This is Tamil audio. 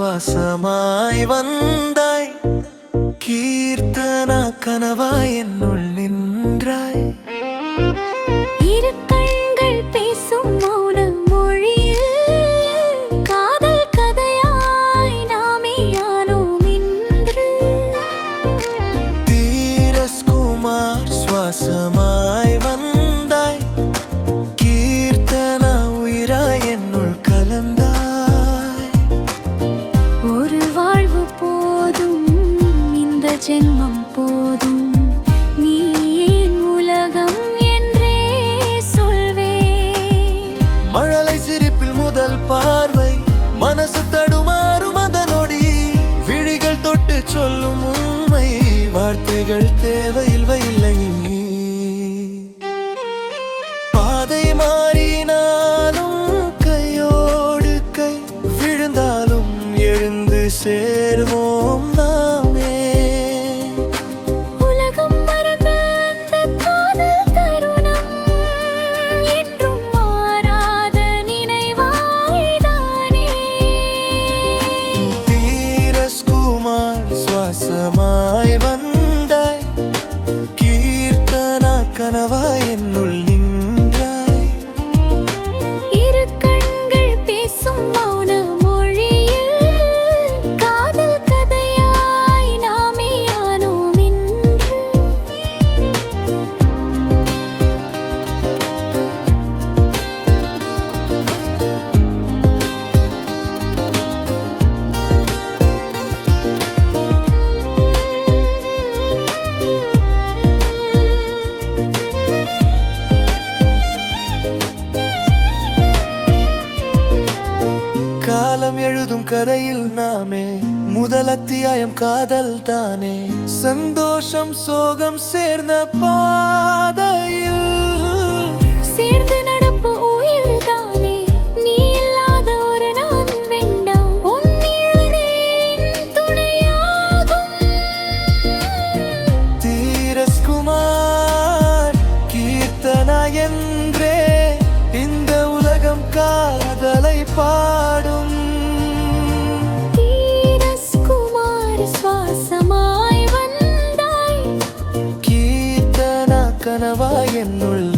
சுவாசமாய் வந்தாய், கீர்த்தனா கனவாய் என்னுள் நின்றாய். இரு கண்கள் பேசும் மௌன மொழியில் காதல் கதையாய் நாமே யானோம் இன்று. தீரஸ்குமார் சுவாசமாய் வந்தாய், கீர்த்தனா உயிராய் என்னுள் கலந்தாய். ஒரு வாழ்வு போதும், இந்த ஜென்மம் போதும், நீ ஏன் உலகம் என்றே சொல்வேன். மழலை சிரிப்பில் முதல் பார்வை, மனசு தடுமாறும் அந்த நொடி, விழிகள் தொட்டு சொல்லும் உண்மை, வார்த்தைகள் தேவையில்லை. பாதை மாறினாலும் கையோடு கை விழுந்தாலும் எழுந்து சேர்வோம் நாமே. உலகம் மறந்த அந்த காதல் தருணம் என்றும் மாறாத நினைவாய்தானே. தீரஸ்குமார் சுவாசமாய் வந்தாய், கீர்த்தனா கனவாய் என்னுள் நின்றாய். இரு கண்கள் பேசும் மௌன மொழியில் காதல் கதையாய் நாமே யானோம் இன்று. காலம் எழுதும் கதையில் நாமே, முதல் அத்தியாயம் காதல் தானே. சந்தோஷம் சோகம் சேர்ந்த பாதையில் சேர்ந்து நடப்பு உயிர் தானே, நீ இல்லாத ஒரு நாள் வேண்டாம், உன் நிழலே என் துணையாகும். தீரஸ்குமார் கீர்த்தனா என்றே இந்த உலகம் காதலை பாடும். தீரஸ்குமார் சுவாசமாய் வந்தாய், கீர்த்தனா கனவாய் என்னுள்